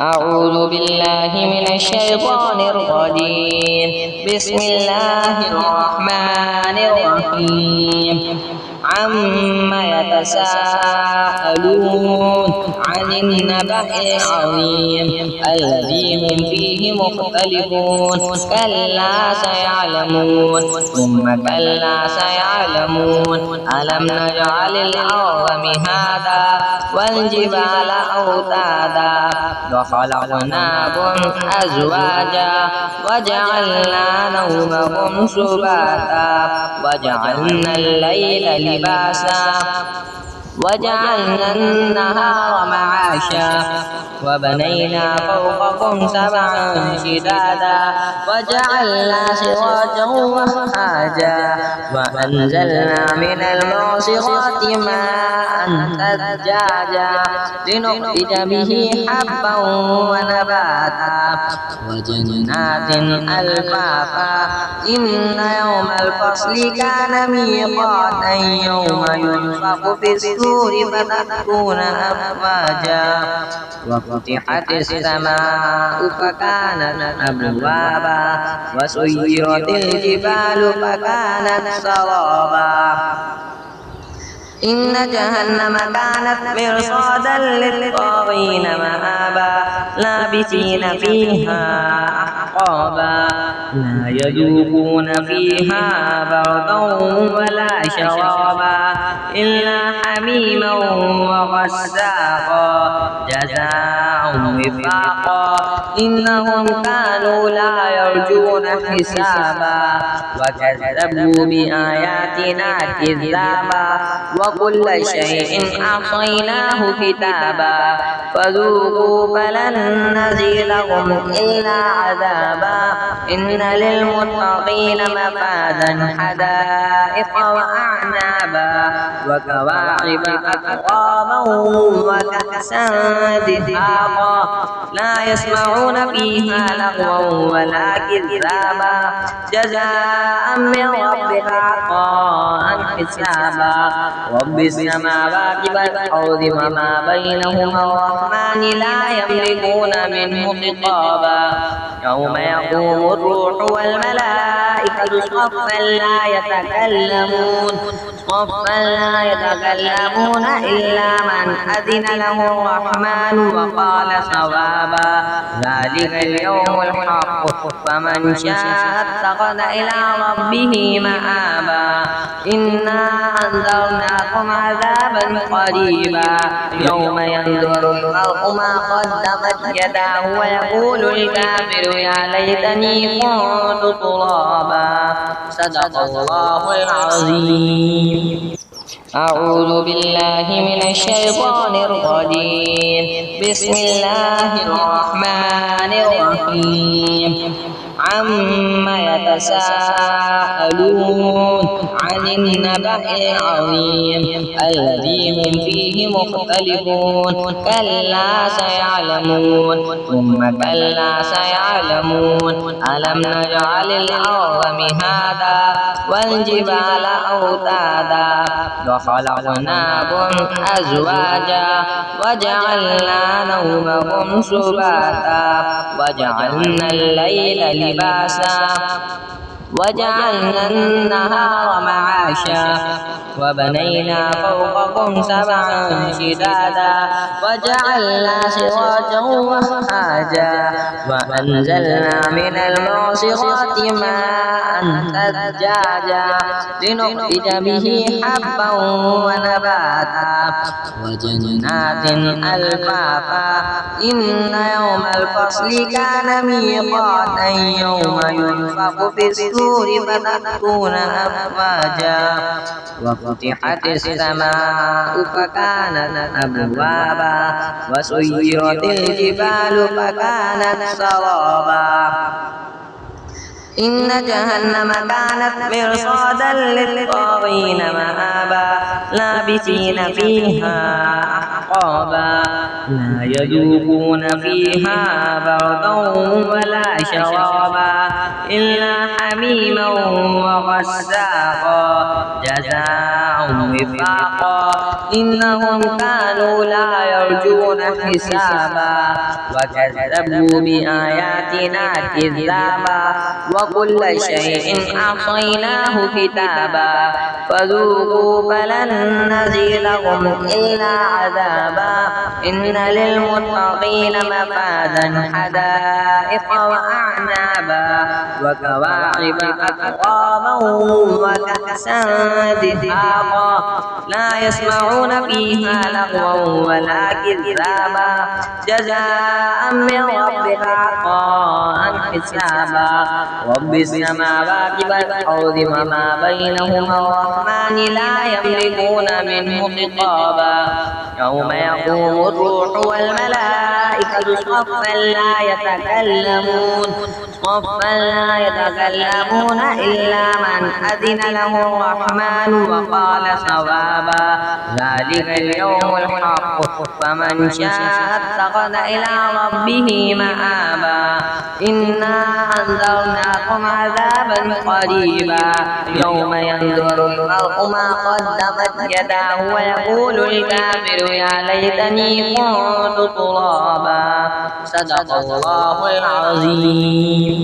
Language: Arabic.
أعوذ بالله من الشيطان الرجيم. بسم الله الرحمن الرحيم. عما يتساءلون عن النبأ العظيم الذي هم فيه مختلفون. كلا سيعلمون ثم كلا سيعلمون. ألم نجعل الأرض مهادا والجبال أوتادا وخلقناكم أزواجا وجعلنا نومكم سباتا وجعلنا الليل لباسا وجعلنا النهار معاشا وبنينا فوقكم سبعا شدادا وجعلنا سراجا وهاجا وأنزلنا من المعصرات ماء ثجاجا لنخرج به حبا ونباتا وجنات ألفافا. إن يوم الفصل كان ميقاتا يوم ينفخ في الصور فتأتون أفواجا وفتحت السماء فكانت أبوابا وسيرت الجبال فكانت سرابا. إن جهنم كانت مرصادا للطاغين مآبا لابثين فيها أحقابا لا يذوقون فيها بردا ولا شرابا إلا حميما وغساقا جزاء وفاقا. إنهم كانوا لا يرجون حسابا وكذبوا بآياتنا كذابا وكل شيء أحصيناه كتابا فذوقوا فلن نزيدهم إلا عذابا. إن للمتقين مفازا حدائق وأعنابا وكواعب أترابا وكأسا دهاقا لا يسمعون فيها لغوا ولا كذابا جزاء من ربك عطاء حسابا. رب السماوات والأرض وما بينهما الرحمن لا يملكون منه خطابا. يوم يقوم الروح والملائكة صفا لا يتكلمون إلا من أذن له الرحمن وقال صوابا. ذلك اليوم الحق فمن شاء اتخذ إلى ربه مآبا. إنا أنذرناكم عذابا قريبا يوم ينظر المرء ما قدمت يداه ويقول الكافر يا ليتني كنت ترابا. صدق الله العظيم. أعوذ بالله من الشيطان الرجيم. بسم الله الرحمن الرحيم. عما يتساءلون عن النبأ العظيم الذي هم فيه مختلفون. كلا سيعلمون ثم كلا سيعلمون. ألم نجعل الأرض مهادا والجبال أوتادا وخلقناكم أزواجا وجعلنا نومكم سباتا وجعلنا الليل لباسا وجعلنا النهار معاشا وبنينا فوقكم سبعا شدادا وجعلنا سراجا وهاجا وأنزلنا من المعصرات ماء ثجاجا لنخرج به حبا ونباتا وجنات ألفافا. إن يوم الفصل كان ميقاتا يوم ينفخ في الصور فتأتون أفواجا وفتحت السماء فكانت أبوابا وسيرت الجبال فكانت سرابا. إن جهنم كانت مرصادا للطاغين مآبا لابثين فيها أحقابا لا يذوقون فيها بردا ولا شرابا إلا حميما وغساقا جزاء وفاقا إنهم كانوا لا يرجون حسابا وكذبوا بآياتنا كذابا وكل شيء أحصيناه كتابا فذوقوا فلن نزيدهم إلا عذابا إن للمتقين مفازا حدائق وأعنابا وكواعب أترابا وكأسا دهاقا لا يسمعون فيها لغوا ولا كذابا جزاء من ربك عطاء حسابا رب السماوات والأرض وما بينهما الرحمن لا يملكون منه خطابا يوم يقوم الروح والملائكة صفا لا يتكلمون إلا من أذن له الرحمن وقال صوابا ذلك اليوم الحق فمن شاء اتخذ إلى ربه مآبا إنا أنذرناكم عذابا قريبا يوم ينظر المرء ما قدمت يداه ويقول الكافر يا ليتني كنت ترابا صدق الله العظيم.